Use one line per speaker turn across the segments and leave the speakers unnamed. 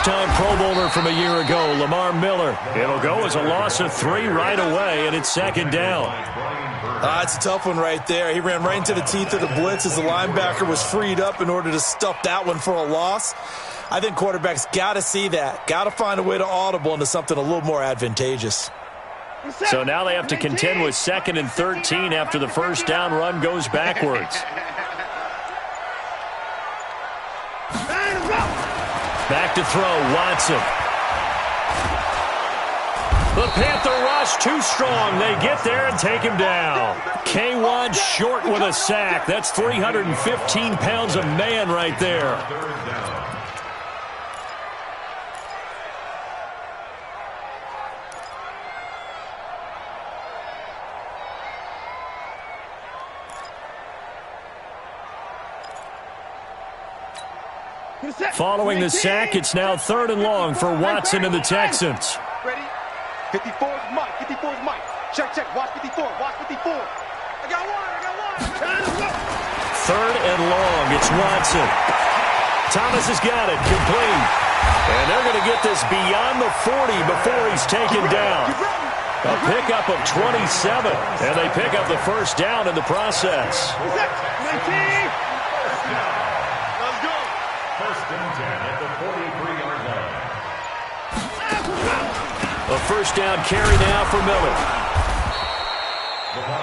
first-time Pro Bowler from a year ago, Lamar Miller. It'll go as a loss of 3 right away, and it's second down.
It's a tough one right there. He ran right into the teeth of the blitz as the linebacker was freed up in order to stuff that one for a loss. I think quarterbacks got to see that. Got to find a way to audible into something a little more advantageous.
So now they have to contend with 2nd and 13 after the first down run goes backwards. Back to throw, Watson. The Panther rush too strong. They get there and take him down. K1 short with a sack. That's 315 pounds of man right there. Following the sack, it's now 3rd and long for Watson and the Texans.
Ready? 54 is Mike. 54 is Mike. Check, check. Watch 54. Watch 54. I got one.
3rd and long. It's Watson. Thomas has got it. Complete. And they're going to get this beyond the 40 before he's taken down. A pickup of 27. And they pick up the first down in the process. A first down carry now for Miller.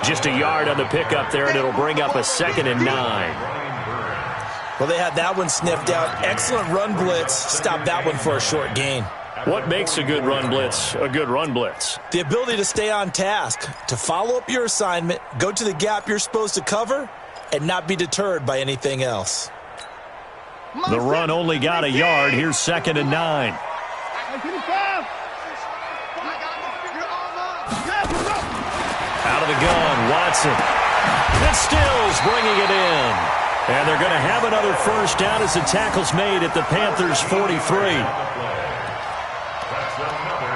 Just a yard on the pickup there, and it'll bring up a 2nd and 9.
Well, they had that one sniffed out. Excellent run blitz. Stop that one for a short gain.
What makes a good run blitz a good run blitz?
The ability to stay on task, to follow up your assignment, go to the gap you're supposed to cover, and not be deterred by anything else.
The run only got a yard. Here's 2nd and 9. Out of the gun, Watson. And Stills bringing it in. And they're going to have another first down as the tackle's made at the Panthers' 43.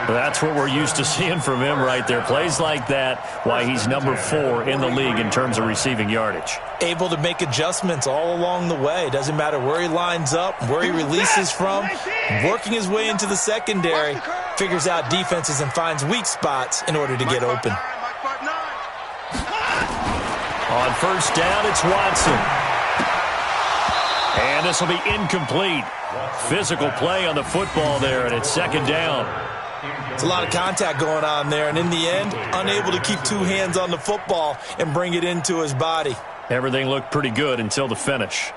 That's what we're used to seeing from him right there. Plays like that, why he's number 4 in the league in terms of receiving yardage.
Able to make adjustments all along the way. Doesn't matter where he lines up, where he releases from. Working his way into the secondary. Figures out defenses and finds weak spots in order to get open.
On first down, it's Watson. And this will be incomplete. Physical play on the football there, and it's 2nd down.
It's a lot of contact going on there, and in the end, unable to keep 2 hands on the football and bring it into his body.
Everything looked pretty good until the finish.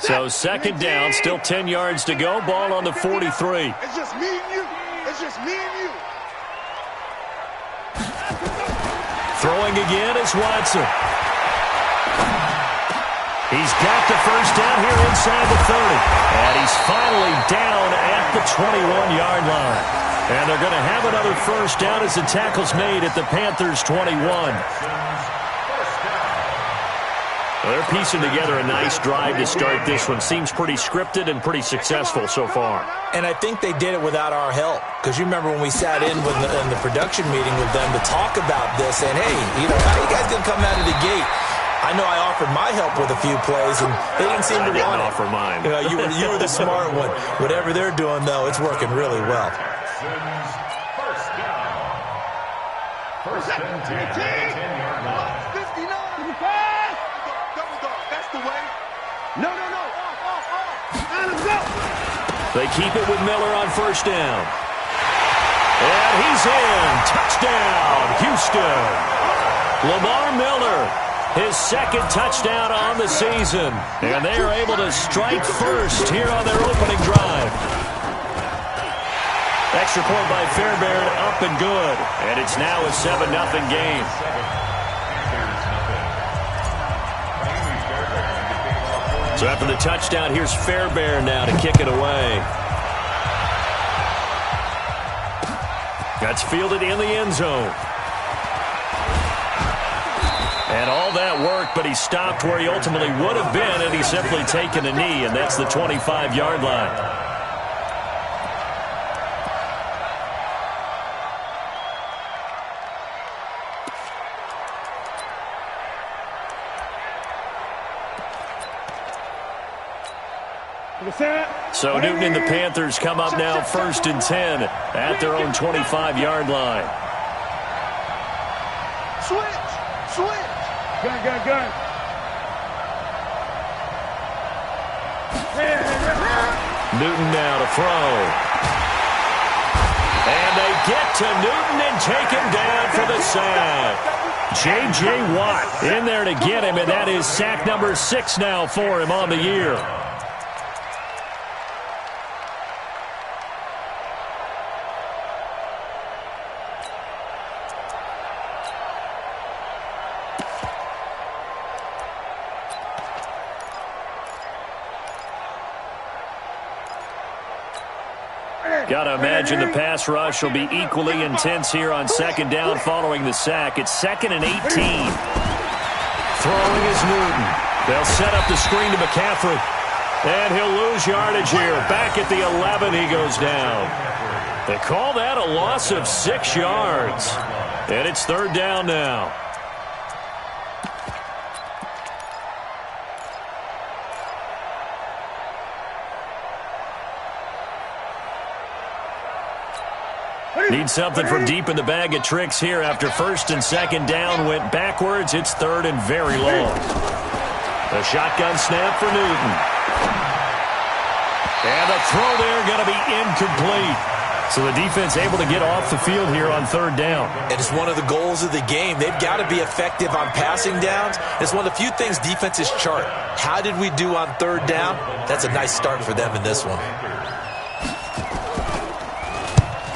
So 2nd down, still 10 yards to go. Ball on the 43.
It's just me and you. It's just me and you.
Throwing again is Watson. He's got the first down here inside the 30. And he's finally down at the 21-yard line. And they're going to have another first down as the tackle's made at the Panthers' 21. Well, they're piecing together a nice drive to start this one. Seems pretty scripted and pretty successful so far.
And I think they did it without our help. Because you remember when we sat in the production meeting with them to talk about this, saying, hey, how are you guys going to come out of the gate? I know I offered my help with a few plays, and they didn't seem to want it.
I didn't offer mine.
You were the smart one. Whatever they're doing, though, it's working really well.
First and 10. 10-yard line. 59. Double dog. That's the way. No. Let's go.
They keep it with Miller on first down. And he's in. Touchdown, Houston. Lamar Miller, his 2nd touchdown on the season. And they are able to strike first here on their opening drive. Extra point by Fairbairn, up and good. And it's now a 7-0 game. So after the touchdown, here's Fairbairn now to kick it away. That's fielded in the end zone. And all that work, but he stopped where he ultimately would have been, and he's simply taken a knee, and that's the 25-yard line. So Newton and the Panthers come up now 1st and 10 at their own 25-yard line.
Switch. Gun.
Newton now to throw. And they get to Newton and take him down for the sack. J.J. Watt in there to get him, and that is sack number 6 now for him on the year. Got to imagine the pass rush will be equally intense here on 2nd down following the sack. It's 2nd and 18. Throwing is Newton. They'll set up the screen to McCaffrey. And he'll lose yardage here. Back at the 11, he goes down. They call that a loss of 6 yards. And it's 3rd down now. Need something from deep in the bag of tricks here after 1st and 2nd down went backwards. It's 3rd and very long. A shotgun snap for Newton. And the throw there going to be incomplete. So the defense able to get off the field here on 3rd down.
And it's one of the goals of the game. They've got to be effective on passing downs. It's one of the few things defenses chart. How did we do on 3rd down? That's a nice start for them in this one.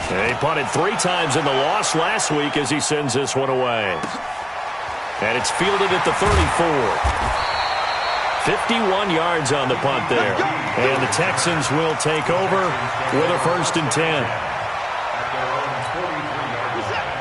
He punted 3 times in the loss last week as he sends this one away. And it's fielded at the 34. 51 yards on the punt there. And the Texans will take over with a 1st and 10.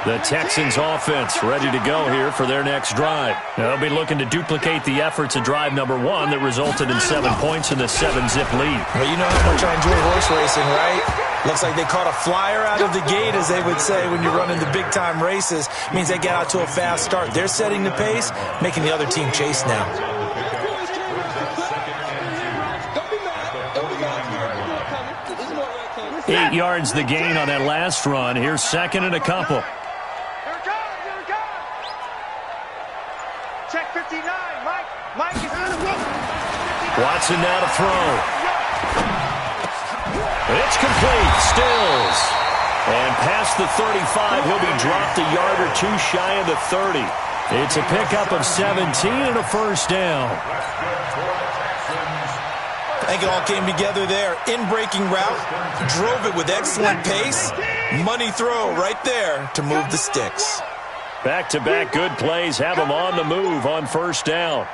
The Texans offense ready to go here for their next drive. They'll be looking to duplicate the efforts of drive number 1 that resulted in 7 points in the 7-zip lead.
Well, you know how much I enjoy horse racing, right? Looks like they caught a flyer out of the gate, as they would say when you're running the big-time races. It means they get out to a fast start. They're setting the pace, making the other team chase now.
Eight yards the gain on that last run. Here's 2nd and a couple.
Check 59, Mike is on the rope.
Watson now to throw. It's complete. Stills. And past the 35, he'll be dropped a yard or 2 shy of the 30. It's a pickup of 17 and a 1st down.
I think it all came together there. In-breaking route, drove it with excellent pace. Money throw right there to move the sticks.
Back-to-back good plays have him on the move on 1st down.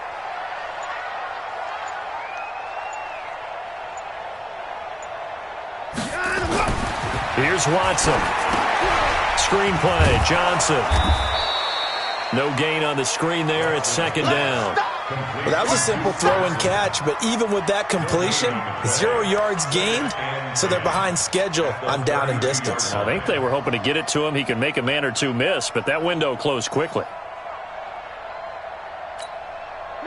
Here's Watson. Screenplay, Johnson. No gain on the screen there. It's 2nd down.
Well, that was a simple throw and catch, but even with that completion, 0 yards gained, so they're behind schedule on down and distance.
I think they were hoping to get it to him. He could make a man or 2 miss, but that window closed quickly.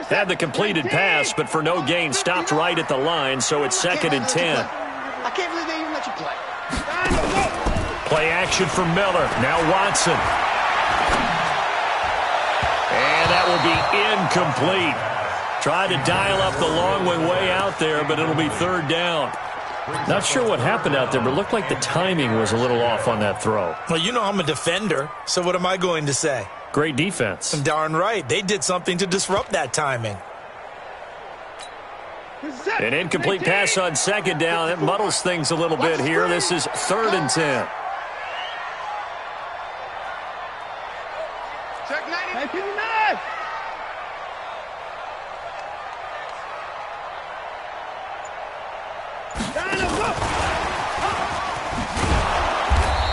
Had the completed pass, but for no gain, stopped right at the line, so it's 2nd and 10.
I can't believe they even let you play.
Play action for Miller. Now Watson. And that will be incomplete. Tried to dial up the long way out there, but it'll be 3rd down. Not sure what happened out there, but it looked like the timing was a little off on that throw.
Well, you know I'm a defender, so what am I going to say?
Great defense.
Darn right. They did something to disrupt that timing.
An incomplete pass on 2nd down. It muddles things a little bit here. This is 3rd and 10.
Check 99.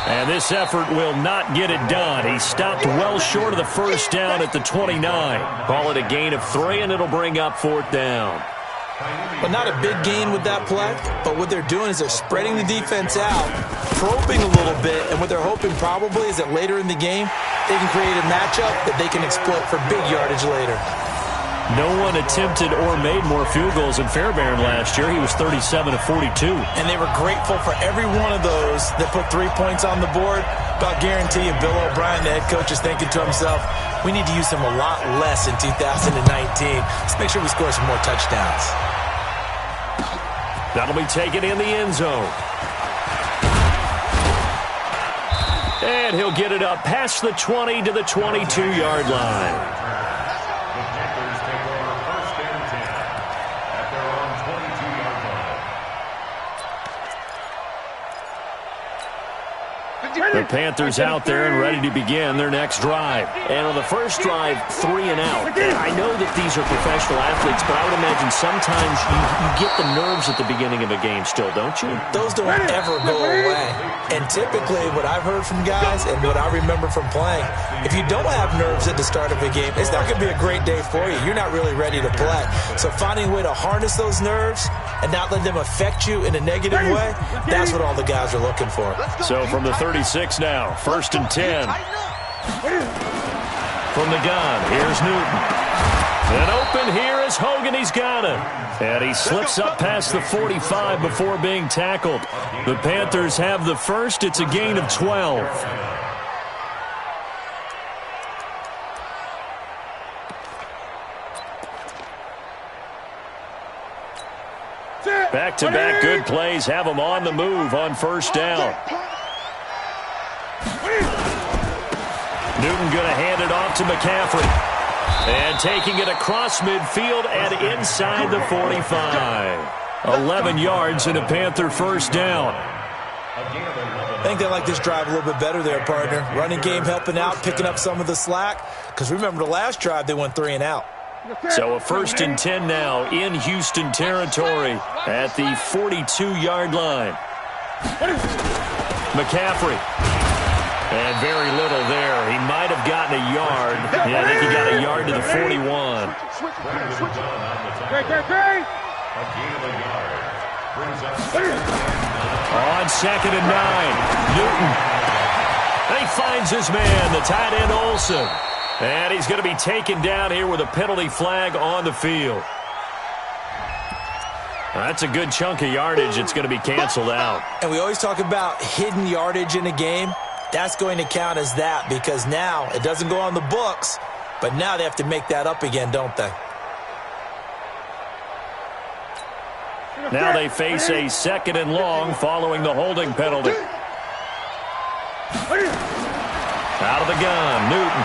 And this effort will not get it done. He stopped well short of the 1st down at the 29. Call it a gain of 3, and it'll bring up 4th down.
But not a big gain with that play, but what they're doing is they're spreading the defense out, probing a little bit, and what they're hoping probably is that later in the game, they can create a matchup that they can exploit for big yardage later.
No one attempted or made more field goals than Fairbairn last year. He was 37 of 42.
And they were grateful for every one of those that put 3 points on the board. But I'll guarantee you, Bill O'Brien, the head coach, is thinking to himself, we need to use him a lot less in 2019. Let's make sure we score some more touchdowns.
That'll be taken in the end zone. And he'll get it up past the 20 to the 22-yard line. The Panthers out there and ready to begin their next drive. And on the first drive, 3 and out. And I know that these are professional athletes, but I would imagine sometimes you get the nerves at the beginning of a game still, don't you?
Those don't ever go away. And typically what I've heard from guys and what I remember from playing, if you don't have nerves at the start of a game, it's not going to be a great day for you. You're not really ready to play. So finding a way to harness those nerves and not let them affect you in a negative way, that's what all the guys are looking for.
So from the 36 now, 1st and 10. From the gun, here's Newton. And open here is Hogan. He's got it. And he slips up past the 45 before being tackled. The Panthers have the first. It's a gain of 12. Back-to-back good plays have them on the move on first down. Newton going to hand it off to McCaffrey. And taking it across midfield and inside the 45. 11 yards and a Panther first down.
I think they like this drive a little bit better there, partner. Running game helping out, picking up some of the slack. Because remember, the last drive they went 3 and out.
So a 1st and 10 now in Houston territory at the 42-yard line. McCaffrey. And very little there. He might have gotten a yard. Yeah, I think he got a yard to the 41. On 2nd and 9. Newton. And he finds his man, the tight end Olsen. And he's going to be taken down here with a penalty flag on the field. That's a good chunk of yardage. It's going to be canceled out.
And we always talk about hidden yardage in a game. That's going to count as that because now it doesn't go on the books, but now they have to make that up again, don't they?
Now they face a 2nd and long following the holding penalty. Out of the gun, Newton.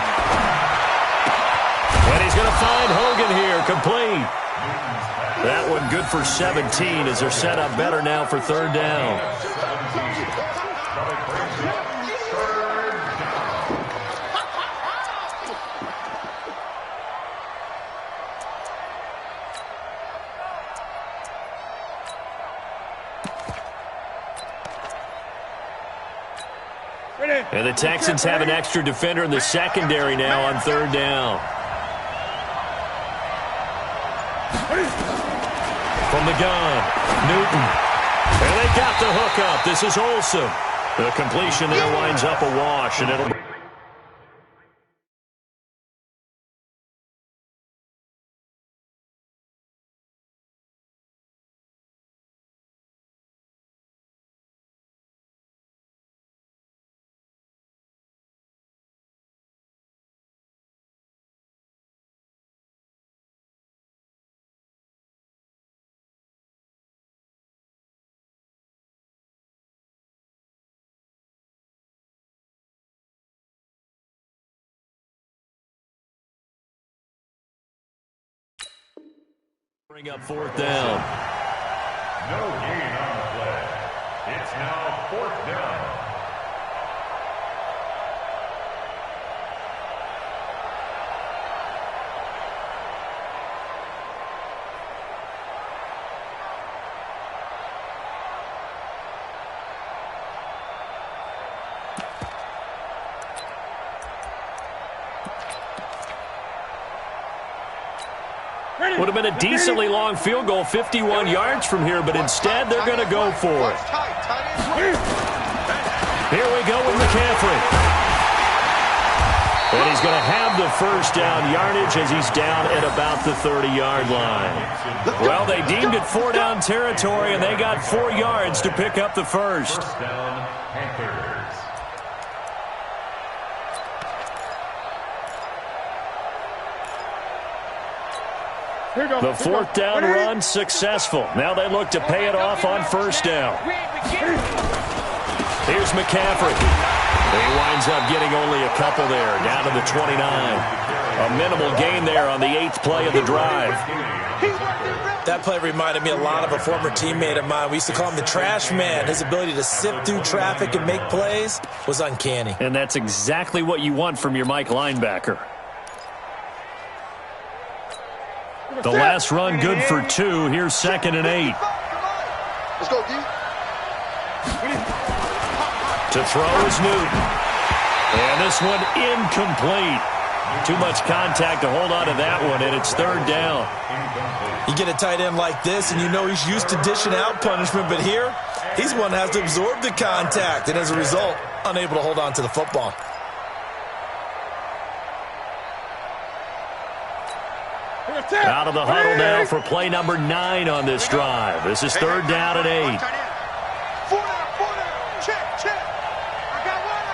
And he's going to find Hogan here, complete. That one good for 17 as they're set up better now for 3rd down. And the Texans have an extra defender in the secondary now on 3rd down. From the gun, Newton. And they got the hook up. This is Olsen. The completion there winds up a wash, and it'll be... Bring up 4th down.
No gain on the play. It's now 4th down.
Would have been a decently long field goal, 51 yards from here, but instead they're going to go for it. Here we go with McCaffrey. And he's going to have the first down yardage as he's down at about the 30-yard line. Well, they deemed it 4-down territory, and they got 4 yards to pick up the first.
First down, Panthers.
The 4th down run successful. Now they look to pay it off on first down. Here's McCaffrey. He winds up getting only a couple there, down to the 29. A minimal gain there on the 8th play of the drive.
That play reminded me a lot of a former teammate of mine. We used to call him the trash man. His ability to sift through traffic and make plays was uncanny.
And that's exactly what you want from your Mike linebacker. The last run good for 2. Here's 2nd and 8.
Let's go, D.
To throw is Newton. And this one incomplete. Too much contact to hold on to that one, and it's 3rd down.
You get a tight end like this, and you know he's used to dishing out punishment, but here, he's one that has to absorb the contact, and as a result, unable to hold on to the football.
Out of the huddle now for play number 9 on this drive. This is 3rd down and 8.
4 down. Check. I got one.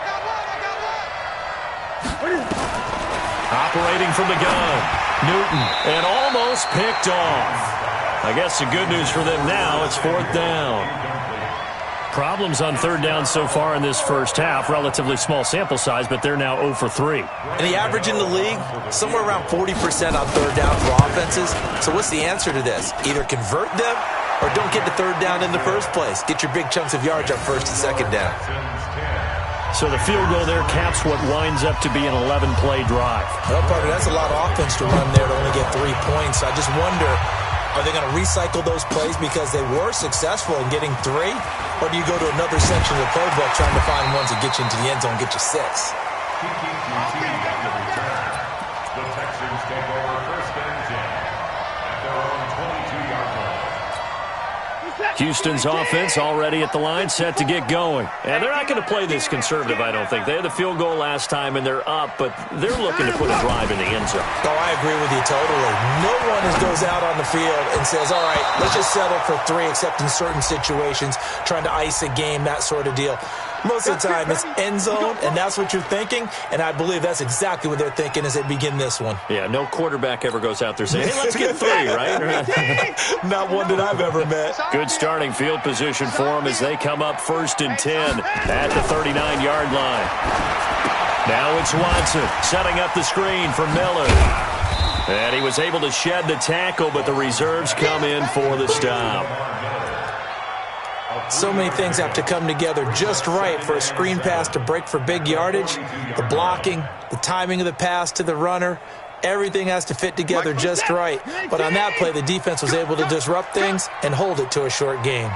Operating from the gun. Newton, and almost picked off. I guess the good news for them now, it's 4th down. Problems on 3rd down so far in this first half. Relatively small sample size, but they're now 0 for 3.
And the average in the league, somewhere around 40% on 3rd down for offenses. So what's the answer to this? Either convert them or don't get to 3rd down in the first place. Get your big chunks of yards on 1st and 2nd down.
So the field goal there caps what winds up to be an 11-play drive.
Well, partner, that's a lot of offense to run there to only get 3 points. I just wonder, are they going to recycle those plays because they were successful in getting 3? Or do you go to another section of the playbook trying to find ones that get you into the end zone and get you 6?
The Texans take over 1st and 10 at their own 22-yard line.
Houston's offense already at the line, set to get going. And they're not going to play this conservative, I don't think. They had the field goal last time, and they're up, but they're looking to put a drive in the end zone.
Oh, I agree with you totally. No one goes out on the field and says, all right, let's just settle for 3, except in certain situations, trying to ice a game, that sort of deal. Most of the time, it's end zone, and that's what you're thinking, and I believe that's exactly what they're thinking as they begin this one.
Yeah, no quarterback ever goes out there saying, hey, let's get 3, right?
Not one that I've ever met.
Good starting field position for them as they come up 1st and 10 at the 39-yard line. Now it's Watson setting up the screen for Miller. And he was able to shed the tackle, but the reserves come in for the stop.
So many things have to come together just right for a screen pass to break for big yardage. The blocking, the timing of the pass to the runner, everything has to fit together just right. But on that play, the defense was able to disrupt things and hold it to a short gain.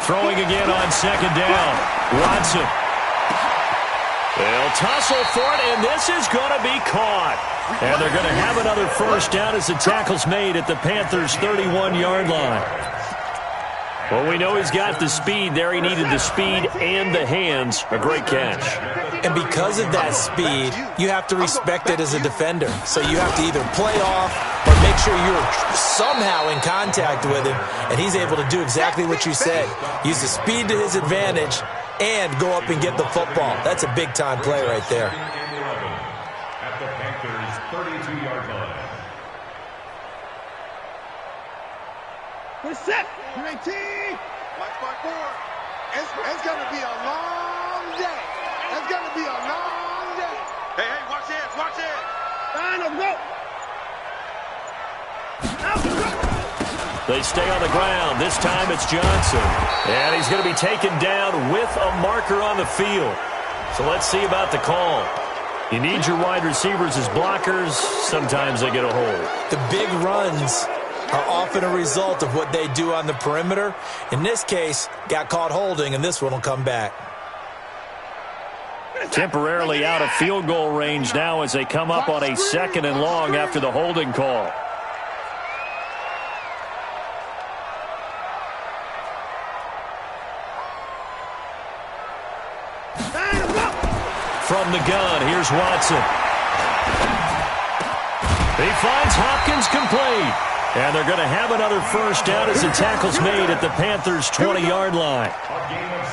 Throwing again on 2nd down. Watson. They'll tussle for it, and this is going to be caught. And they're going to have another first down as the tackle's made at the Panthers' 31-yard line. Well, we know he's got the speed there. He needed the speed and the hands. A great catch.
And because of that speed, you have to respect it as a defender. So you have to either play off or make sure you're somehow in contact with him. And he's able to do exactly what you said. Use the speed to his advantage and go up and get the football. That's a big-time play right there.
At the Panthers' 32-yard line.
We're set. UAT. Watch my board. It's going to be a long day. It's going to be a long day. Hey, watch this. Watch it. Line go.
They stay on the ground. This time it's Johnson. And he's going to be taken down with a marker on the field. So let's see about the call. You need your wide receivers as blockers. Sometimes they get a hold.
The big runs are often a result of what they do on the perimeter. In this case, got caught holding, and this one will come back.
Temporarily out of field goal range now as they come up on a 2nd and long after the holding call. From the gun, here's Watson. He finds Hopkins complete. And they're going to have another first down as the tackle's made at the Panthers' 20-yard line.
A gain of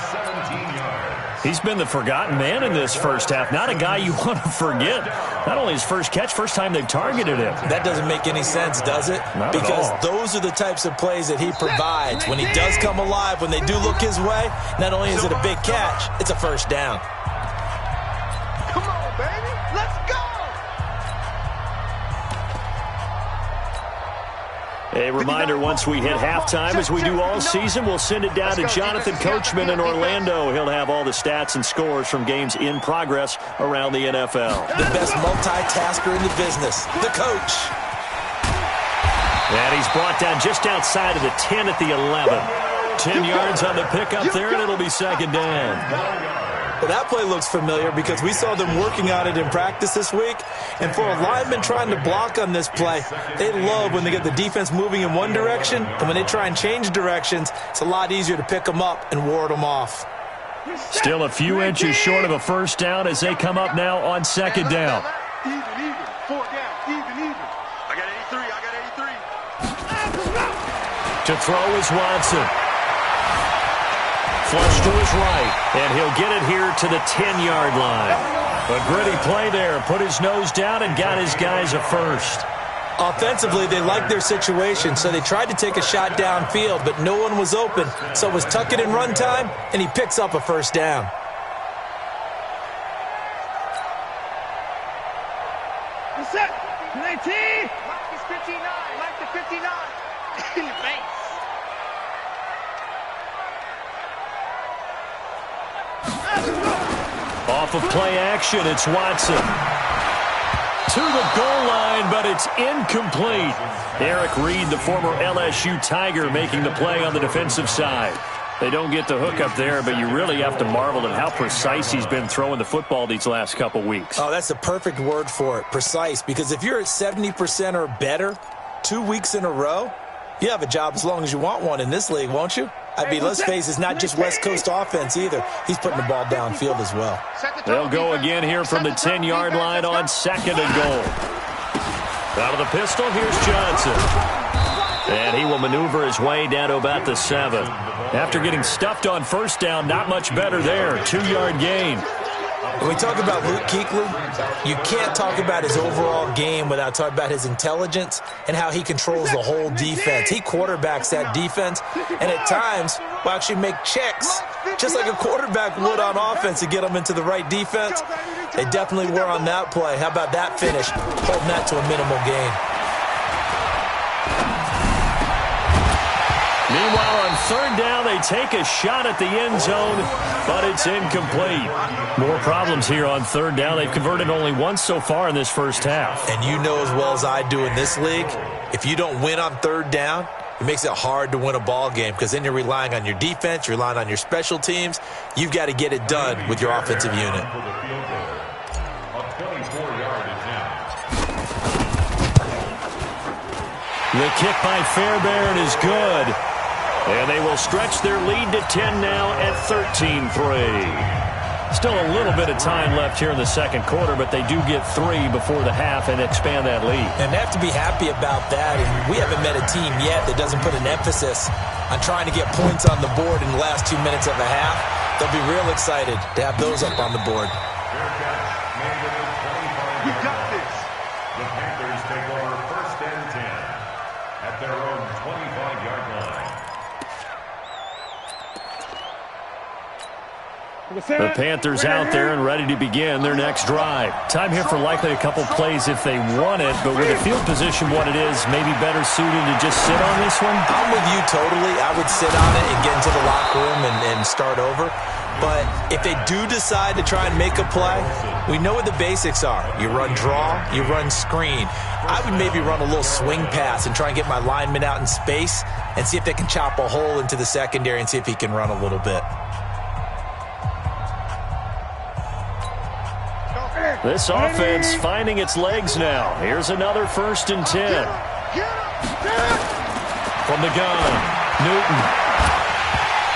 17 yards.
He's been the forgotten man in this first half. Not a guy you want to forget. Not only his first catch, first time they've targeted him.
That doesn't make any sense, does it?
Not
because
at all.
those are the types of plays that he provides. When he does come alive, when they do look his way, not only is it a big catch, it's a first down.
Come on, baby. Let's go.
A reminder, once we hit halftime, as we do all season, we'll send it down to Jonathan Coachman in Orlando. He'll have all the stats and scores from games in progress around the NFL.
The best multitasker in the business, the coach.
And he's brought down just outside of the 10 at the 11. 10 yards on the pickup there, and it'll be second down.
Well, that play looks familiar because we saw them working on it in practice this week. And for a lineman trying to block on this play, they love when they get the defense moving in one direction. And when they try and change directions, it's a lot easier to pick them up and ward them off.
Still a few inches short of a first down as they come up now on second down.
Even. 4 down. Even. I got 83.
To throw is Watson. Flush to his right, and he'll get it here to the 10-yard line. A gritty play there. Put his nose down and got his guys a first.
Offensively, they liked their situation, so they tried to take a shot downfield, but no one was open. So it was tuck it in run time, and he picks up a first down.
What's up? 19. Like is 59. Like the 59. In the face.
Off of play action, it's Watson. To the goal line, but it's incomplete. Eric Reed, the former LSU Tiger, making the play on the defensive side. They don't get the hook up there, but you really have to marvel at how precise he's been throwing the football these last couple weeks.
Oh, that's the perfect word for it, precise. Because if you're at 70% or better 2 weeks in a row, you have a job as long as you want one in this league, won't you? I mean, let's face it, it's not just West Coast offense either. He's putting the ball downfield as well.
They'll go again here from the 10-yard line on second and goal. Out of the pistol, here's Johnson. And he will maneuver his way down to about the 7. After getting stuffed on first down, not much better there. 2-yard gain.
When we talk about Luke Kuechly, you can't talk about his overall game without talking about his intelligence and how he controls the whole defense. He quarterbacks that defense, and at times will actually make checks, just like a quarterback would on offense to get them into the right defense. They definitely were on that play. How about that finish? Holding that to a minimal gain.
Meanwhile, on third down, they take a shot at the end zone, but it's incomplete. More problems here on third down. They've converted only once so far in this first half.
And you know as well as I do in this league, if you don't win on third down, it makes it hard to win a ball game because then you're relying on your defense, you're relying on your special teams. You've got to get it done with your offensive unit.
The kick by Fairbairn is good. And they will stretch their lead to 10 now at 13-3. Still a little bit of time left here in the second quarter, but they do get 3 before the half and expand that lead.
And they have to be happy about that. And we haven't met a team yet that doesn't put an emphasis on trying to get points on the board in the last 2 minutes of a half. They'll be real excited to have those up on the board.
We got this.
The Panthers take over first and 10 at their own 25-yard line.
The Panthers out there and ready to begin their next drive. Time here for likely a couple plays if they want it, but with the field position what it is, maybe better suited to just sit on this one?
I'm with you totally. I would sit on it and get into the locker room and start over. But if they do decide to try and make a play, we know what the basics are. You run draw, you run screen. I would maybe run a little swing pass and try and get my lineman out in space and see if they can chop a hole into the secondary and see if he can run a little bit.
This offense finding its legs now. Here's another first and 10. From the gun, Newton.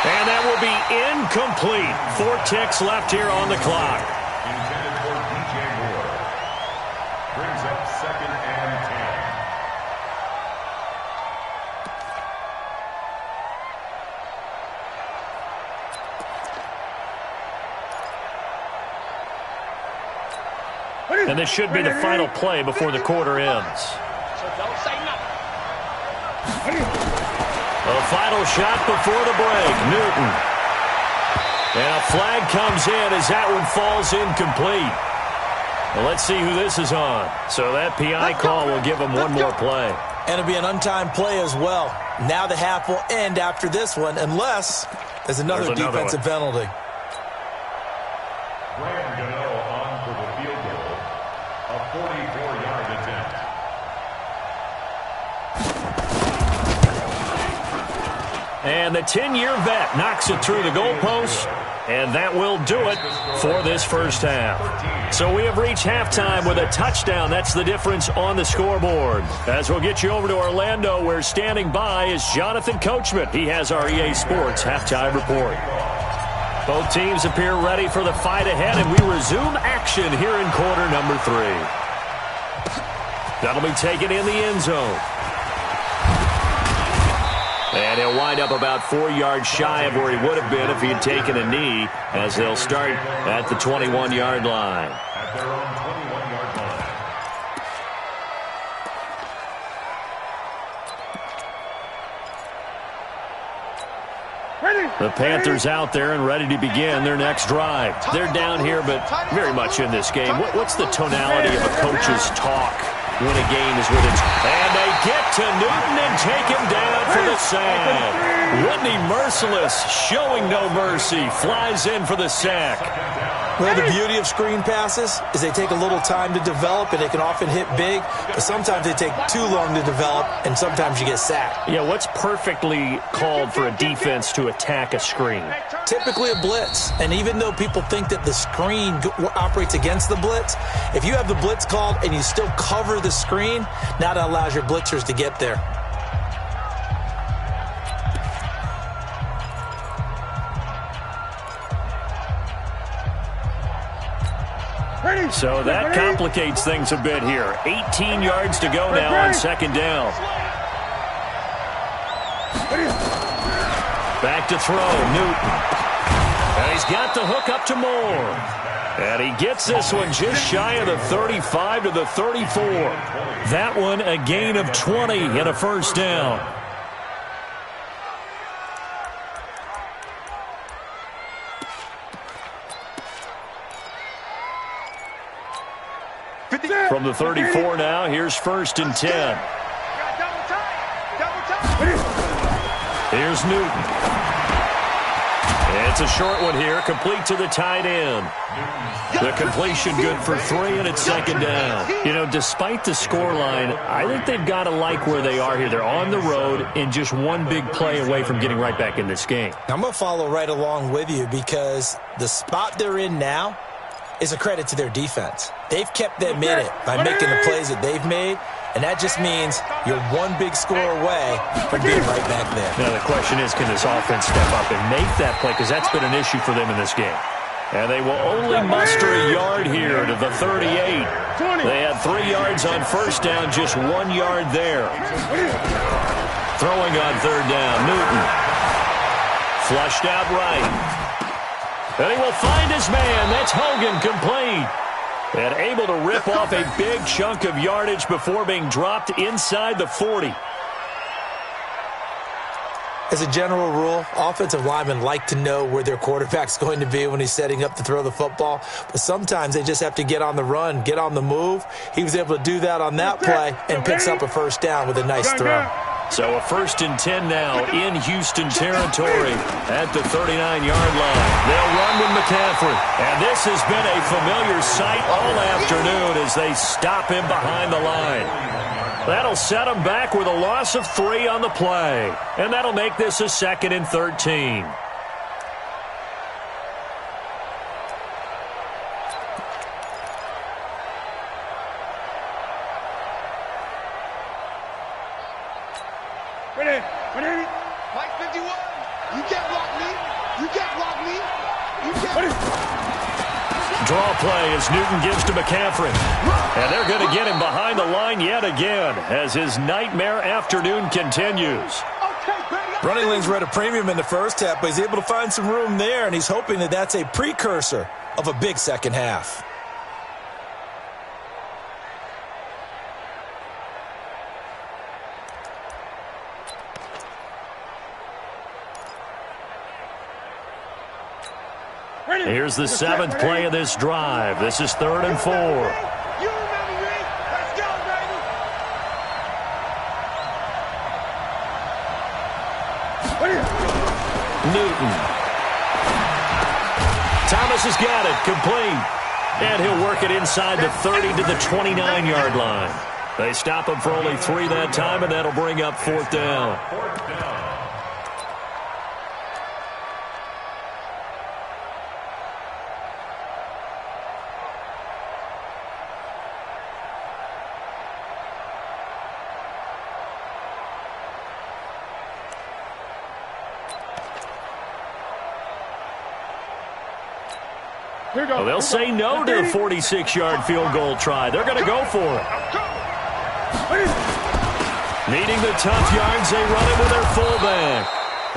And that will be incomplete. 4 ticks left here on the clock.
Intended for Brings up 2nd and 10.
And this should be the final play before the quarter ends. A final shot before the break. Newton. And a flag comes in as that one falls incomplete. Well, let's see who this is on. So that PI call will give him one more play.
And it'll be an untimed play as well. Now the half will end after this one unless there's another defensive penalty.
And the 10-year vet knocks it through the goalpost, and that will do it for this first half. So we have reached halftime with a touchdown. That's the difference on the scoreboard. As we'll get you over to Orlando, where standing by is Jonathan Coachman. He has our EA Sports halftime report. Both teams appear ready for the fight ahead, and we resume action here in quarter number 3. That'll be taken in the end zone. And he'll wind up about 4 yards shy of where he would have been if he had taken a knee, as they'll start at the 21-yard line.
At their own 21-yard line.
The Panthers out there and ready to begin their next drive. They're down here, but very much in this game. What's the tonality of a coach's talk when a game is within? And they get to Newton and take him down for the sack. Whitney Merciless, showing no mercy, flies in for the sack.
Well, the beauty of screen passes is they take a little time to develop, and they can often hit big, but sometimes they take too long to develop, and sometimes you get sacked.
Yeah, what's perfectly called for a defense to attack a screen?
Typically a blitz, and even though people think that the screen operates against the blitz, if you have the blitz called and you still cover the screen, now that allows your blitzers to get there.
So that complicates things a bit here. 18 yards to go now on second down. Back to throw, Newton. And he's got the hook up to Moore. And he gets this one just shy of the 35 to the 34. That one a gain of 20 and a first down. From the 34 now, here's 1st and 10. Here's Newton. It's a short one here, complete to the tight end. The completion good for 3, and it's second down. You know, despite the scoreline, I think they've got to like where they are here. They're on the road and just one big play away from getting right back in this game.
I'm going to follow right along with you because the spot they're in now is a credit to their defense. They've kept them in it by making the plays that they've made, and that just means you're one big score away from being right back there.
Now the question is, can this offense step up and make that play? Because that's been an issue for them in this game. And they will only muster a yard here to the 38. They had 3 yards on first down, just 1 yard there. Throwing on third down, Newton. Flushed out right. And he will find his man. That's Hogan, complete. And able to rip off a big chunk of yardage before being dropped inside the 40.
As a general rule, offensive linemen like to know where their quarterback's going to be when he's setting up to throw the football. But sometimes they just have to get on the run, get on the move. He was able to do that on that play and picks up a first down with a nice throw.
So a 1st and 10 now in Houston territory at the 39-yard line. They'll run with McCaffrey. And this has been a familiar sight all afternoon as they stop him behind the line. That'll set him back with a loss of 3 on the play. And that'll make this a 2nd and 13.
Mike 51. You can't block me. You can't block me. You can't.
Draw play as Newton gives to McCaffrey. And they're going to get him behind the line yet again as his nightmare afternoon continues.
Running lanes were at a premium in the first half, but he's able to find some room there, and he's hoping that that's a precursor of a big second half.
Here's the 7th play of this drive. This is 3rd and 4.
You remember me? Let's go, baby.
Newton. Thomas has got it. Complete. And he'll work it inside the 30 to the 29-yard line. They stop him for only 3 that time, and that'll bring up 4th down. Well, they'll say no to the 46-yard field goal try. They're going to go for it. Needing the tough yards, they run it with their fullback.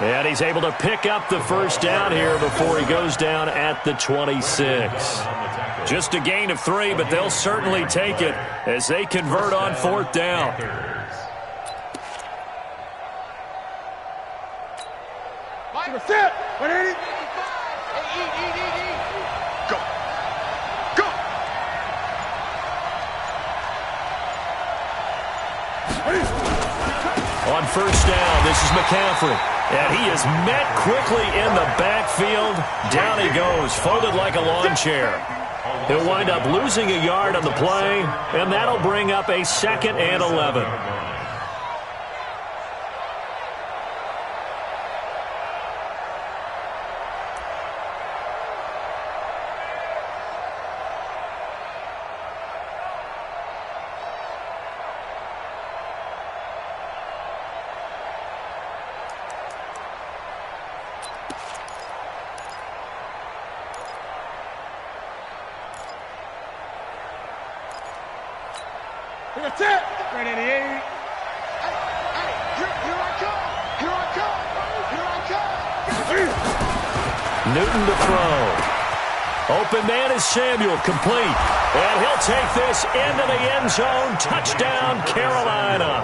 And he's able to pick up the first down here before he goes down at the 26. Just a gain of 3, but they'll certainly take it as they convert on 4th down.
Sit. 180. Go. Go.
On first down, this is McCaffrey. And he is met quickly in the backfield. Down he goes, folded like a lawn chair. He'll wind up losing a yard on the play, and that'll bring up a 2nd and 11.
That's it. 188. Hey, here I come. Here I come. Here I come.
Newton to throw. Open man is Samuel, complete. And he'll take this into the end zone. Touchdown, Carolina.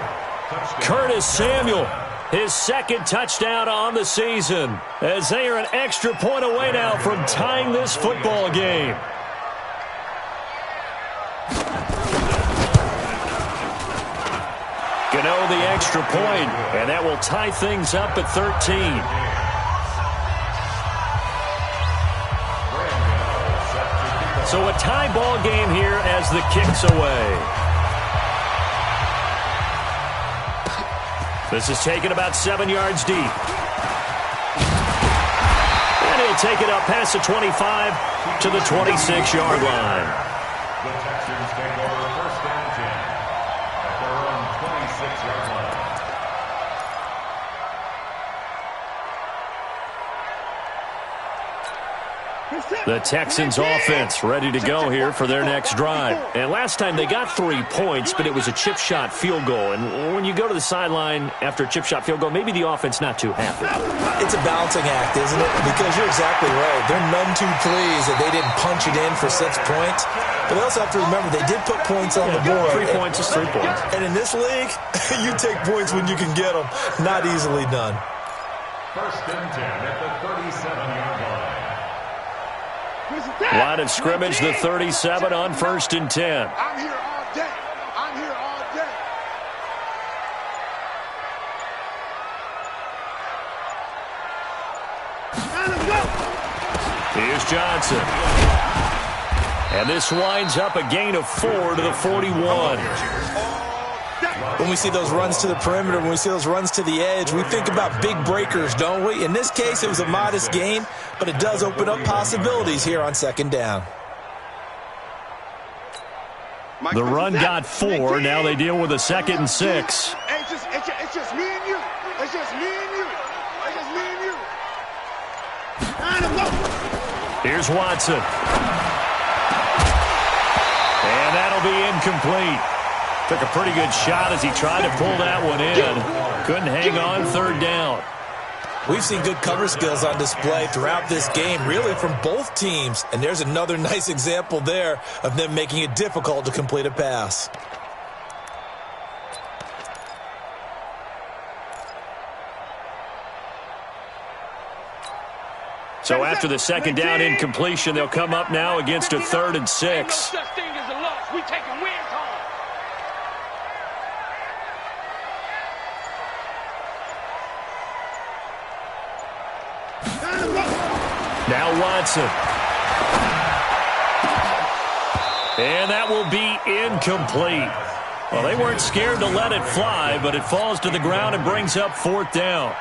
Curtis Samuel, his 2nd touchdown on the season, as they are an extra point away now from tying this football game. Gano the extra point, and that will tie things up at 13. So a tie ball game here as the kick's away. This is taken about 7 yards deep. And he'll take it up past the 25 to the 26-yard line.
The Texans take over 1st and 10 at their own 26-yard line.
The Texans offense ready to go here for their next drive. And last time they got 3 points, but it was a chip shot field goal. And when you go to the sideline after a chip shot field goal, maybe the offense not too happy.
It's a balancing act, isn't it? Because you're exactly right. They're none too pleased that they didn't punch it in for 6 points. But they also have to remember they did put points on the board.
3 points is 3 points.
And in this league, you take points when you can get them. Not easily done.
1st and 10 at the 37-yard line.
Line of scrimmage, the 37 on 1st and 10.
I'm here all day. I'm here all day.
Here's Johnson. And this winds up a gain of 4 to the 41.
When we see those runs to the perimeter, when we see those runs to the edge, we think about big breakers, don't we? In this case, it was a modest gain, but it does open up possibilities here on 2nd down.
The run got 4. Now they deal with a 2nd and 6.
It's just me and you. It's just me and you. It's just me and you.
Here's Watson. be incomplete. Took a pretty good shot as he tried to pull that one in. Couldn't hang on third down.
We've seen good cover skills on display throughout this game, really from both teams. And there's another nice example there of them making it difficult to complete a pass.
So after the second down incompletion, they'll come up now against a 3rd and 6.
Ain't no such thing as a loss. We taking wins home.
Now Watson. And that will be incomplete. Well, they weren't scared to let it fly, but it falls to the ground and brings up 4th down.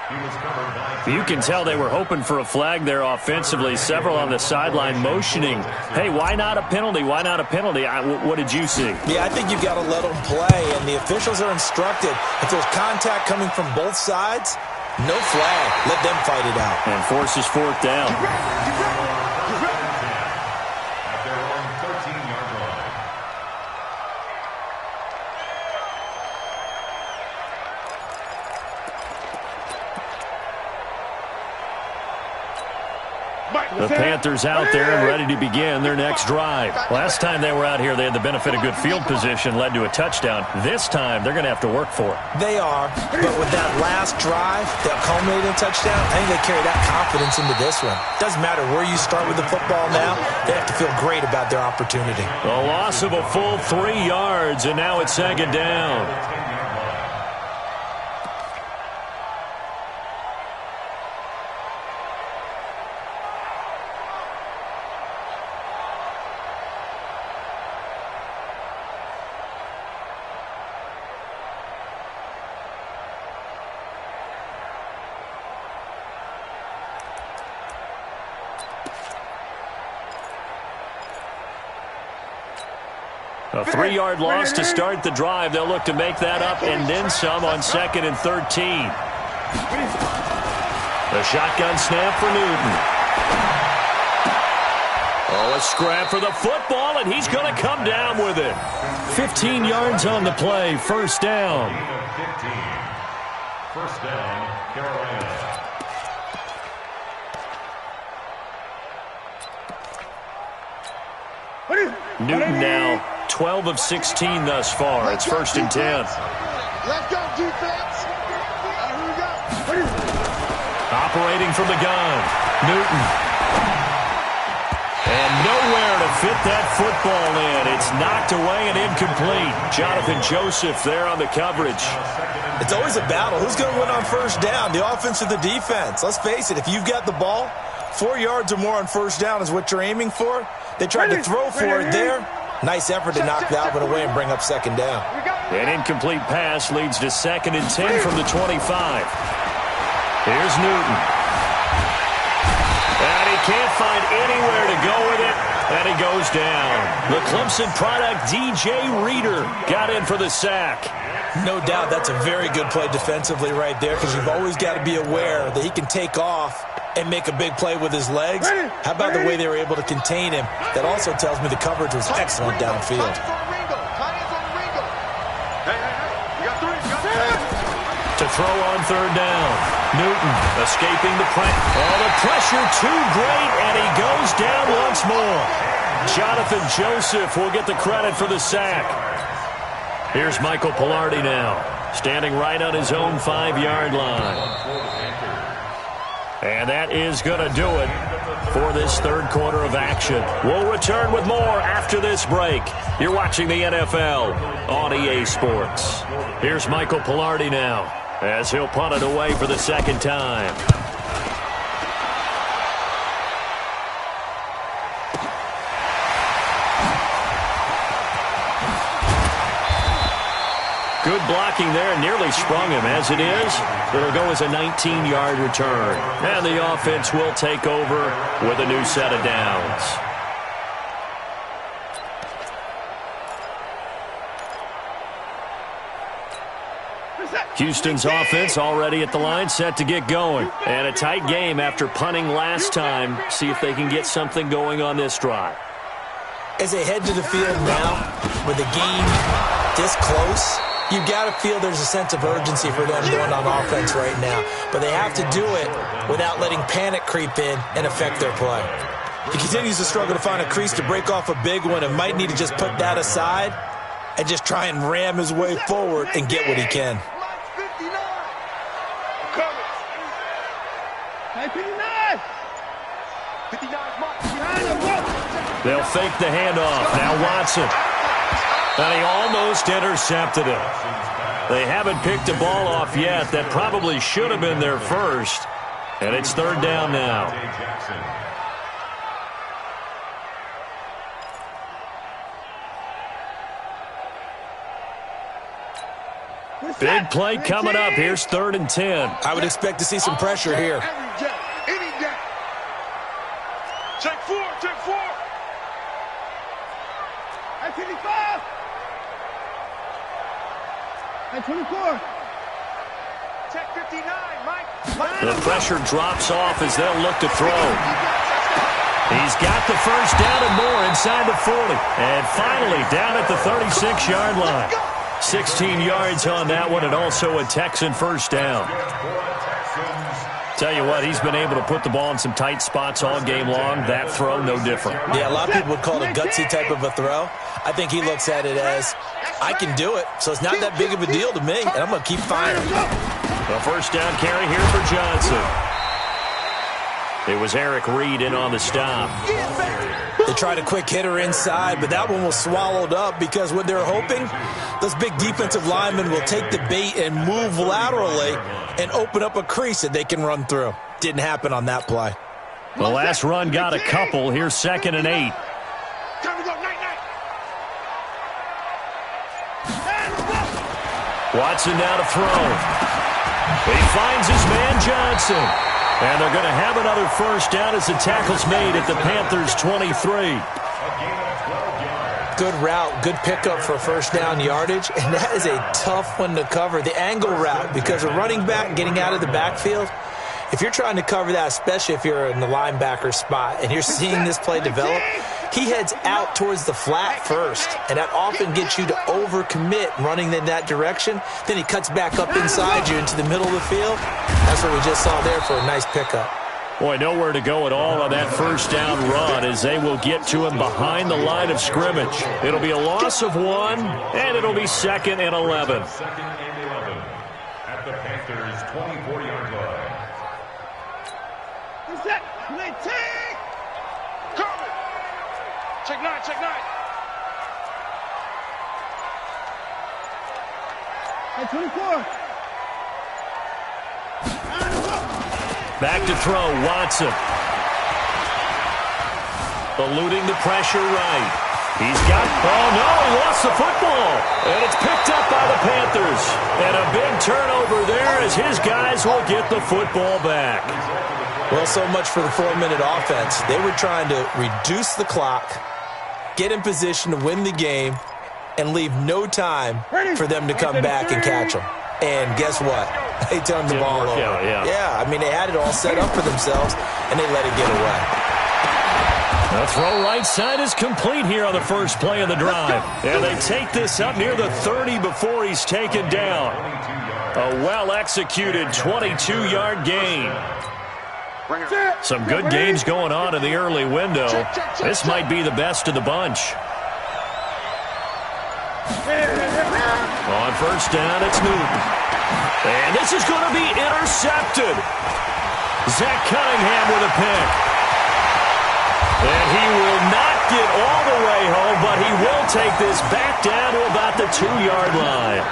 You can tell they were hoping for a flag there offensively. Several on the sideline motioning, hey, why not a penalty? Why not a penalty? What did you see?
Yeah, I think you've got to let them play, and the officials are instructed. If there's contact coming from both sides, no flag. Let them fight it out.
And forces 4th down.
At their own 13-yard line.
The Panthers out there and ready to begin their next drive. Last time they were out here, they had the benefit of good field position, led to a touchdown. This time, they're going to have to work for it.
They are, but with that last drive that culminated in a touchdown, I think they carry that confidence into this one. Doesn't matter where you start with the football now, they have to feel great about their opportunity.
A loss of a full 3 yards, and now it's 2nd down. A 3-yard loss to start the drive. They'll look to make that up and then some on 2nd and 13. The shotgun snap for Newton. Oh, a scrap for the football, and he's going to come down with it. 15 yards on the play, 1st down.
15. 1st down, Carolina.
Newton now 12 of 16 thus far. It's 1st and 10.
Let's go, defense. Here we go.
Operating from the gun, Newton. And nowhere to fit that football in. It's knocked away and incomplete. Jonathan Joseph there on the coverage.
It's always a battle. Who's going to win on 1st down, the offense or the defense? Let's face it, if you've got the ball, 4 yards or more on 1st down is what you're aiming for. They tried to throw for it there. Nice effort to knock that one away and bring up 2nd down.
An incomplete pass leads to 2nd and 10 from the 25. Here's Newton. And he can't find anywhere to go with it. And he goes down. The Clemson product, DJ Reader, got in for the sack.
No doubt that's a very good play defensively right there, because you've always got to be aware that he can take off and make a big play with his legs. How about the way they were able to contain him? That also tells me the coverage was excellent downfield.
To throw on 3rd down. Newton escaping the pressure. Oh, the pressure too great, and he goes down once more. Jonathan Joseph will get the credit for the sack. Here's Michael Pilardi now, standing right on his own 5-yard line. And that is going to do it for this 3rd quarter of action. We'll return with more after this break. You're watching the NFL on EA Sports. Here's Michael Pilardi now as he'll punt it away for the 2nd time. Good blocking there, nearly sprung him. As it is, it'll go as a 19-yard return. And the offense will take over with a new set of downs. Houston's offense already at the line, set to get going. And a tight game after punting last time. See if they can get something going on this drive.
As they head to the field now, with the game this close, you've got to feel there's a sense of urgency for them going on offense right now. But they have to do it without letting panic creep in and affect their play. He continues to struggle to find a crease to break off a big one and might need to just put that aside and just try and ram his way forward and get what he can.
They'll fake the handoff. Now Watson. And he almost intercepted it. They haven't picked a ball off yet. That probably should have been their first. And it's third down now. Big play coming up. Here's 3rd and 10.
I would expect to see some pressure here.
Check 4, check 4.
At 25. At 24.
Check 59, Mike.
The pressure drops off as they'll look to throw. He's got the first down and more inside the 40. And finally down at the 36-yard line. 16 yards on that one, and also a Texan first down. Tell you what, he's been able to put the ball in some tight spots all game long. That throw, no different.
Yeah, a lot of people would call it a gutsy type of a throw. I think he looks at it as, I can do it, so it's not that big of a deal to me, and I'm going to keep firing.
A first down carry here for Johnson. It was Eric Reed in on the stop.
They tried a quick hitter inside, but that one was swallowed up because what they're hoping, those big defensive linemen will take the bait and move laterally and open up a crease that they can run through. Didn't happen on that play.
The last run got a couple. Here's 2nd and 8.
Time to go, night.
Watson now to throw. He finds his man Johnson. And they're going to have another first down as the tackle's made at the Panthers' 23.
Good route, good pickup for first down yardage, and that is a tough one to cover. The angle route, because a running back getting out of the backfield, if you're trying to cover that, especially if you're in the linebacker spot and you're seeing this play develop, he heads out towards the flat first, and that often gets you to overcommit running in that direction. Then he cuts back up inside you into the middle of the field. That's what we just saw there for a nice pickup.
Boy, nowhere to go at all on that first down run as they will get to him behind the line of scrimmage. It'll be a loss of 1, and it'll be 2nd and 11.
2nd and 11 at the Panthers' 24-yard line.
Check 9, check 9.
At 24.
Back to throw, Watson. Eluding the pressure right. He's got, oh no, he lost the football. And it's picked up by the Panthers. And a big turnover there as his guys will get the football back.
Well, so much for the 4-minute offense. They were trying to reduce the clock, get in position to win the game, and leave no time for them to come back and catch them. And guess what? They turned the ball over. Yeah, I mean, they had it all set up for themselves, and they let it get away.
The throw right side is complete here on the first play of the drive. And they take this up near the 30 before he's taken down. A well-executed 22-yard gain. Some good games going on in the early window. This might be the best of the bunch. On first down, it's Newton. And this is going to be intercepted. Zach Cunningham with a pick. And he will not get all the way home, but he will take this back down to about the 2-yard line.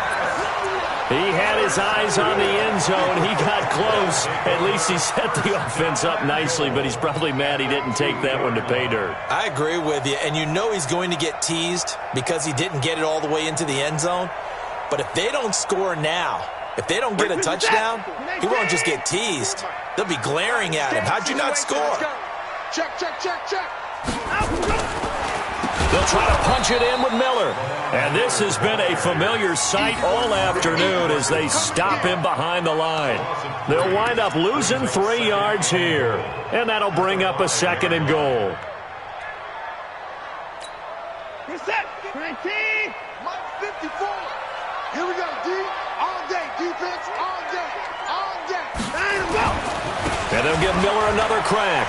He had his eyes on the end zone. He got close. At least he set the offense up nicely, but he's probably mad he didn't take that one to pay dirt.
I agree with you, and you know he's going to get teased because he didn't get it all the way into the end zone. But if they don't score now, if they don't get a touchdown, he won't just get teased. They'll be glaring at him. How'd you not score?
Check.
They'll try to punch it in with Miller. And this has been a familiar sight all afternoon as they stop him behind the line. They'll wind up losing 3 yards here. And that'll bring up a 2nd and goal. they'll give Miller another crack.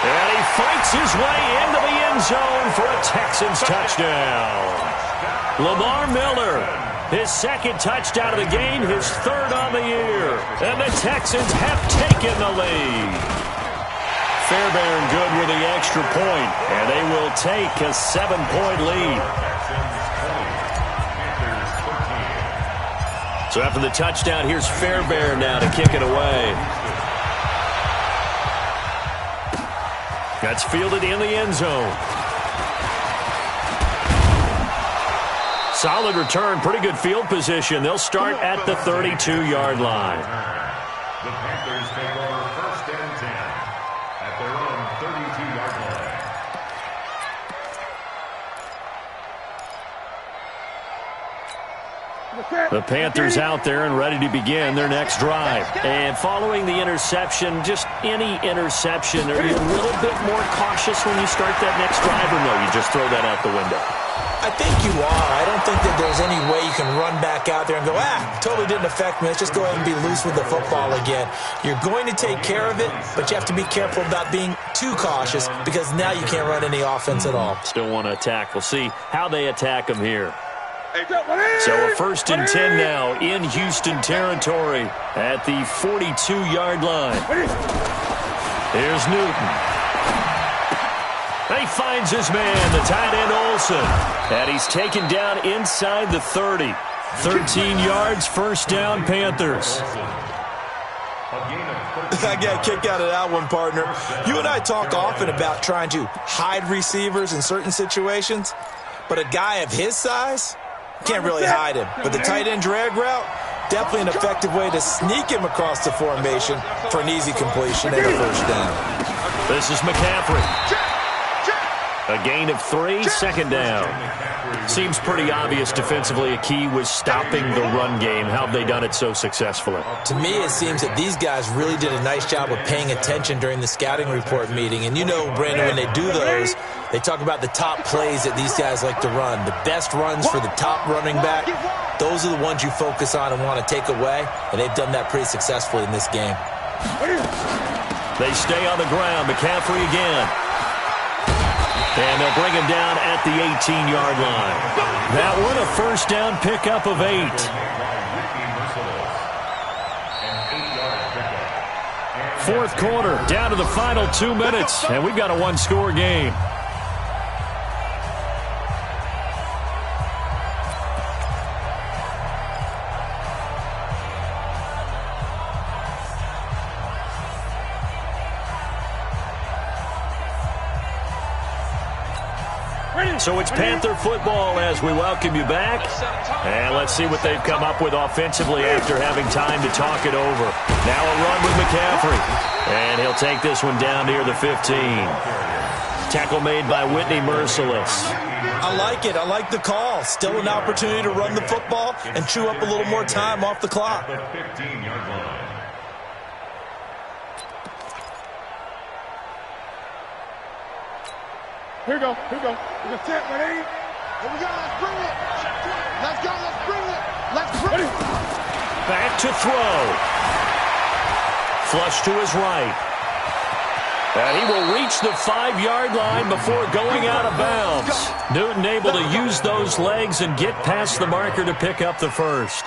And he fights his way into the end zone for a Texans touchdown. Lamar Miller, his second touchdown of the game, his third on the year. And the Texans have taken the lead. Fairbairn good with the extra point, and they will take a 7-point lead. So after the touchdown, here's Fairbairn now to kick it away. That's fielded in the end zone. Solid return, pretty good field position. They'll start at the 32-yard line.
The Panthers take over 1st and 10 at their own 32-yard line.
The Panthers out there and ready to begin their next drive. And following the interception, just any interception, are you a little bit more cautious when you start that next drive, or no, you just throw that out the window?
I think you are. I don't think that there's any way you can run back out there and go, totally didn't affect me. Let's just go ahead and be loose with the football again. You're going to take care of it, but you have to be careful about being too cautious because now you can't run any offense at all.
Still want to attack. We'll see how they attack them here. So a 1st and 10 now in Houston territory at the 42-yard line. Here's Newton. He finds his man, the tight end Olsen. And he's taken down inside the 30. 13 yards, first down, Panthers.
I got a kick out of that one, partner. You and I talk often about trying to hide receivers in certain situations, but a guy of his size can't really hide him. But the tight end drag route, definitely an effective way to sneak him across the formation for an easy completion and a first down.
This is McCaffrey. A gain of 3, second down. Seems pretty obvious defensively a key was stopping the run game. How have they done it so successfully?
To me, it seems that these guys really did a nice job of paying attention during the scouting report meeting. And you know, Brandon, when they do those, they talk about the top plays that these guys like to run. The best runs for the top running back, those are the ones you focus on and want to take away. And they've done that pretty successfully in this game.
They stay on the ground. McCaffrey again. And they'll bring him down at the 18-yard line. That one a first down pickup of 8. Fourth quarter, down to the final 2 minutes, and we've got a one-score game. So it's Panther football as we welcome you back. And let's see what they've come up with offensively after having time to talk it over. Now a run with McCaffrey. And he'll take this one down near the 15. Tackle made by Whitney Merciless.
I like it. I like the call. Still an opportunity to run the football and chew up a little more time off the clock.
The 15-yard line.
Here we go. Here we go. We're going to set. Ready?
Here we go. Let's bring it. Let's go. Let's bring it. Let's bring it.
Back to throw. Flush to his right. And he will reach the 5-yard line before going out of bounds. Newton able to use those legs and get past the marker to pick up the first.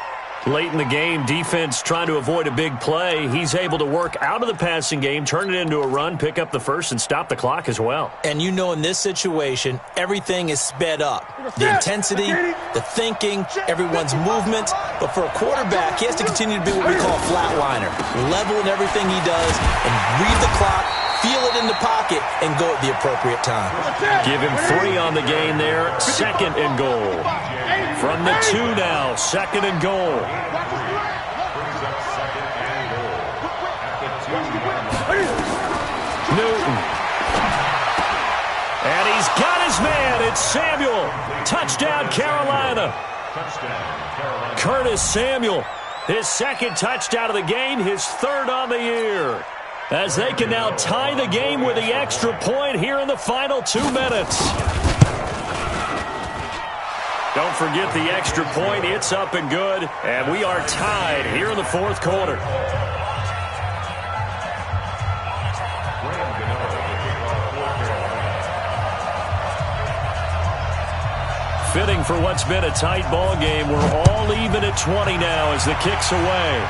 Late in the game, defense trying to avoid a big play. He's able to work out of the passing game, turn it into a run, pick up the first, and stop the clock as well.
And you know in this situation, everything is sped up. The intensity, the thinking, everyone's movement. But for a quarterback, he has to continue to be what we call a flatliner. Level in everything he does and read the clock, feel it in the pocket, and go at the appropriate time.
Give him 3 on the gain there. Second and goal. From the 2 now, second and goal. Newton. And he's got his man. It's Samuel. Touchdown, Carolina. Curtis Samuel. His second touchdown of the game, his third on the year. As they can now tie the game with the extra point here in the final 2 minutes. Don't forget the extra point. It's up and good. And we are tied here in the fourth quarter. fitting for what's been a tight ball game. We're all even at 20 now as the kick's away.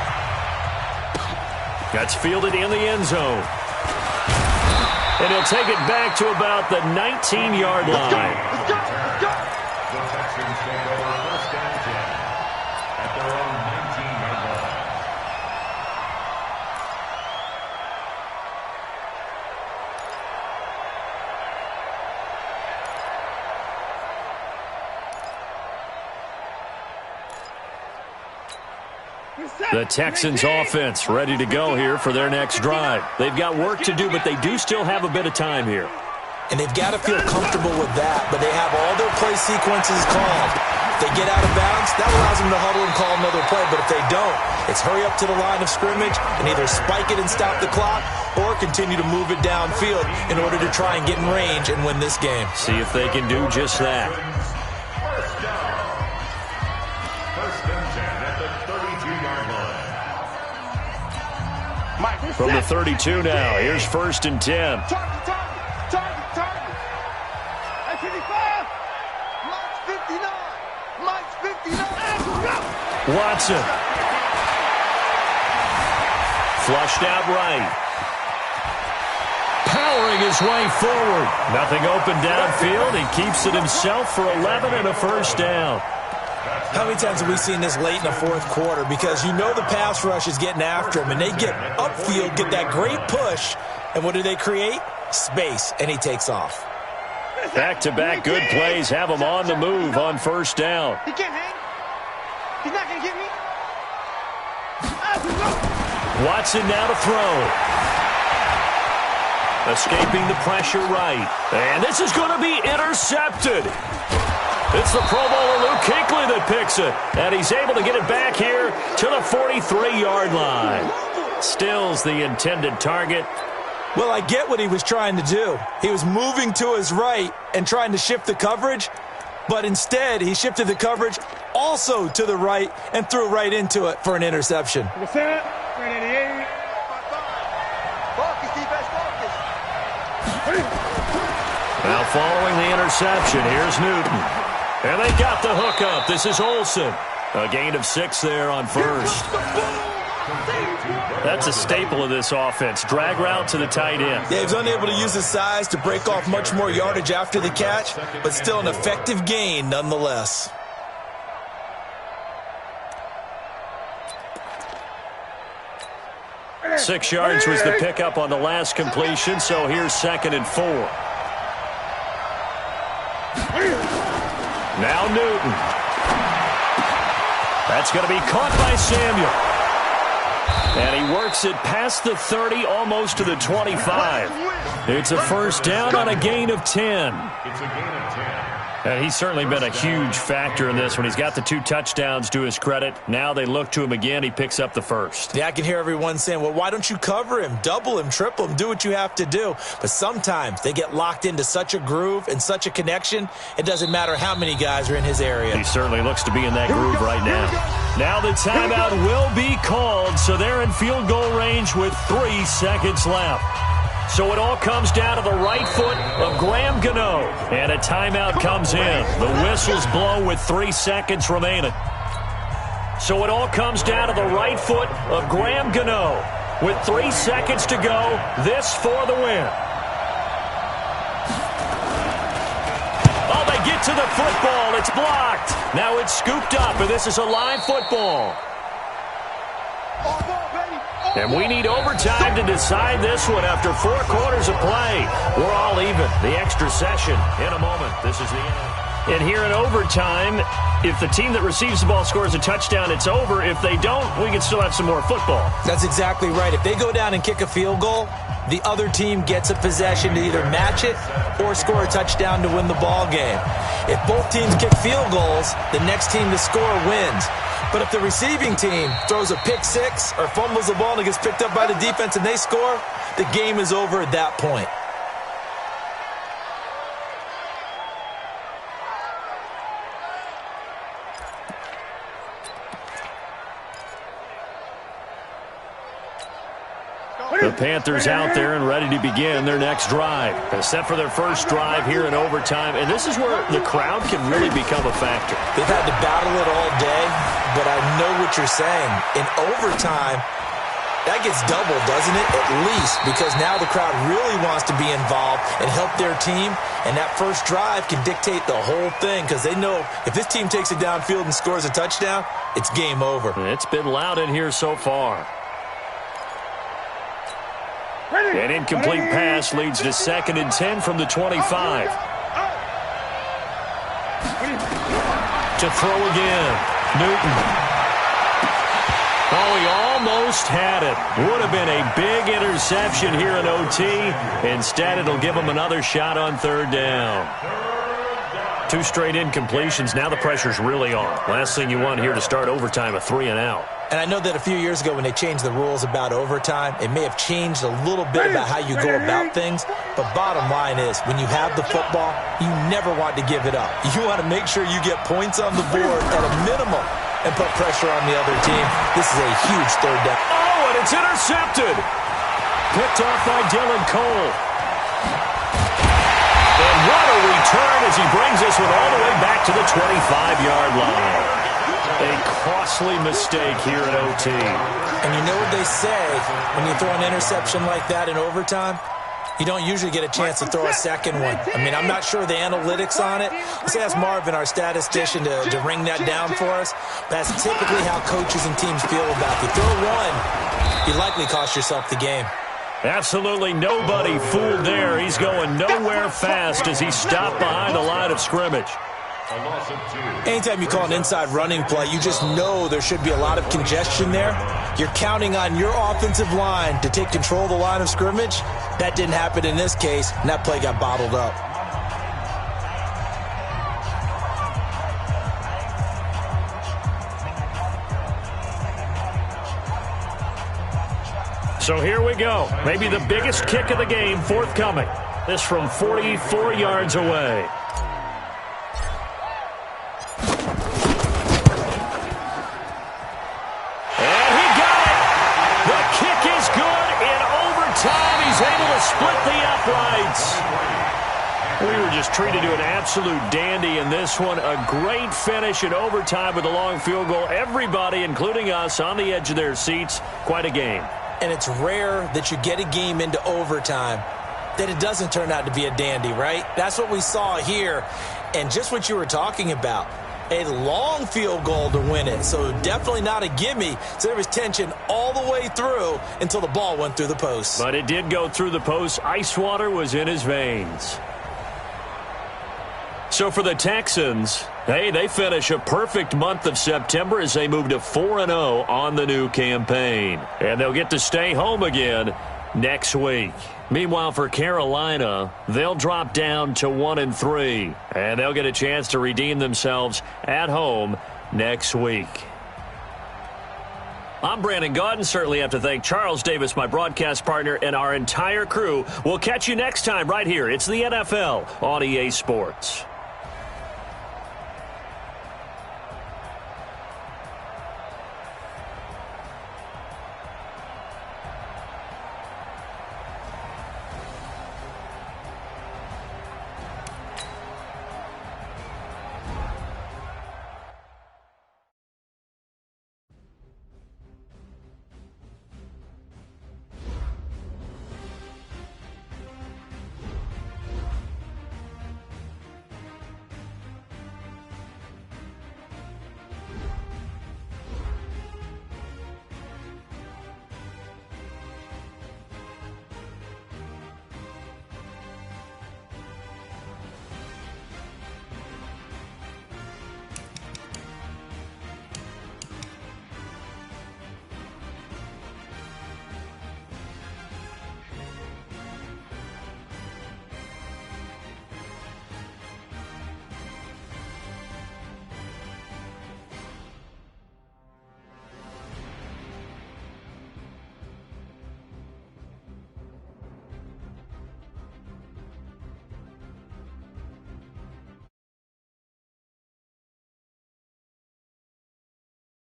That's fielded in the end zone. And he'll take it back to about the 19-yard line.
Let's go. Let's go.
The Texans take over first and 10 at their own 19-yard line.
The Texans offense ready to go here for their next drive. They've got work to do, but they do still have a bit of time here.
And they've got to feel comfortable with that, but they have all their play sequences called. If they get out of bounds, that allows them to huddle and call another play, but if they don't, it's hurry up to the line of scrimmage and either spike it and stop the clock or continue to move it downfield in order to try and get in range and win this game.
See if they can do just that.
First down. First and 10 at the 32-yard line.
From the 32 now, here's first and 10.
Target. That's 55. Mike's 59. Mike's 59.
Watson. Flushed out right. Powering his way forward. Nothing open downfield. He keeps it himself for 11 and a first down.
How many times have we seen this late in the fourth quarter? Because you know the pass rush is getting after him, and they get upfield, get that great push, and what do they create? Space, and he takes off.
Back-to-back good plays have him on the move on first down.
He can't hang. He's not going to get me.
Watson now to throw. Escaping the pressure right. And this is going to be intercepted. It's the Pro Bowler Luke Kuechly that picks it. And he's able to get it back here to the 43-yard line. Stills the intended target.
Well, I get what he was trying to do. He was moving to his right and trying to shift the coverage, but instead he shifted the coverage also to the right and threw right into it for an interception.
Focus, defense, focus.
Now following the interception, here's Newton. And they got the hook up. This is Olsen. A gain of 6 there on first. That's a staple of this offense. Drag route to the tight end.
Yeah, he was unable to use his size to break off much more yardage after the catch, but still an effective gain nonetheless.
Six yards was the pickup on the last completion, so here's 2nd and 4. Now Newton. That's going to be caught by Samuel. And he works it past the 30, almost to the 25. It's a first down on a gain of 10.
It's a gain of 10.
And he's certainly been a huge factor in this one. He's got the 2 touchdowns to his credit. Now they look to him again. He picks up the first.
Yeah, I can hear everyone saying, well, why don't you cover him, double him, triple him, do what you have to do. But sometimes they get locked into such a groove and such a connection, it doesn't matter how many guys are in his area.
He certainly looks to be in that groove right now. Now the timeout will be called, so they're in field goal range with 3 seconds left. So it all comes down to the right foot of Graham Gano. And a timeout comes in. The whistle's blown with 3 seconds remaining. So it all comes down to the right foot of Graham Gano. With 3 seconds to go, this for the win. Oh, they get to the football. It's blocked. Now it's scooped up, and this is a live football. And we need overtime to decide this one after 4 quarters of play. We're all even. The extra session in a moment. This is the end. And here in overtime, if the team that receives the ball scores a touchdown, it's over. If they don't, we can still have some more football.
That's exactly right. If they go down and kick a field goal, the other team gets a possession to either match it or score a touchdown to win the ball game. If both teams kick field goals, the next team to score wins. But if the receiving team throws a pick 6 or fumbles the ball and it gets picked up by the defense and they score, the game is over at that point.
The Panthers out there and ready to begin their next drive. They're set for their first drive here in overtime, and this is where the crowd can really become a factor.
They've had to battle it all day, but I know what you're saying. In overtime, that gets doubled, doesn't it? At least, because now the crowd really wants to be involved and help their team, and that first drive can dictate the whole thing because they know if this team takes it downfield and scores a touchdown, it's game over.
It's been loud in here so far. An incomplete pass leads to 2nd and 10 from the 25. To throw again. Newton. Oh, he almost had it. Would have been a big interception here in OT. Instead, it'll give him another shot on 3rd down. 2 straight incompletions. Now the pressure's really on. Last thing you want here to start overtime, a 3 and out.
And I know that a few years ago when they changed the rules about overtime, it may have changed a little bit about how you go about things. But bottom line is, when you have the football, you never want to give it up. You want to make sure you get points on the board at a minimum and put pressure on the other team. This is a huge 3rd down.
Oh, and it's intercepted. Picked off by Dylan Cole. And what a return as he brings this one all the way back to the 25-yard line. A costly mistake here at OT.
And you know what they say, when you throw an interception like that in overtime, you don't usually get a chance to throw a second one. I mean, I'm not sure the analytics on it. Let's ask Marvin, our statistician, to ring that down for us. That's typically how coaches and teams feel about it. You throw one, you likely cost yourself the game.
Absolutely nobody fooled there. He's going nowhere fast as he stopped behind the line of scrimmage.
Anytime you call an inside running play, you just know there should be a lot of congestion there. You're counting on your offensive line to take control of the line of scrimmage. That didn't happen in this case, and that play got bottled up.
So here we go. Maybe the biggest kick of the game forthcoming. This from 44 yards away. He's able to split the uprights. We were just treated to an absolute dandy in this one. A great finish in overtime with a long field goal. Everybody, including us, on the edge of their seats. Quite a game.
And it's rare that you get a game into overtime that it doesn't turn out to be a dandy, right? That's what we saw here. And just what you were talking about. A long field goal to win it. So definitely not a gimme. So there was tension all the way through until the ball went through the post.
But it did go through the post. Ice water was in his veins. So for the Texans, hey, they finish a perfect month of September as they move to 4-0 on the new campaign. And they'll get to stay home again next week. Meanwhile, for Carolina, they'll drop down to 1-3, and they'll get a chance to redeem themselves at home next week. I'm Brandon Gaudin. Certainly have to thank Charles Davis, my broadcast partner, and our entire crew. We'll catch you next time right here. It's the NFL on EA Sports.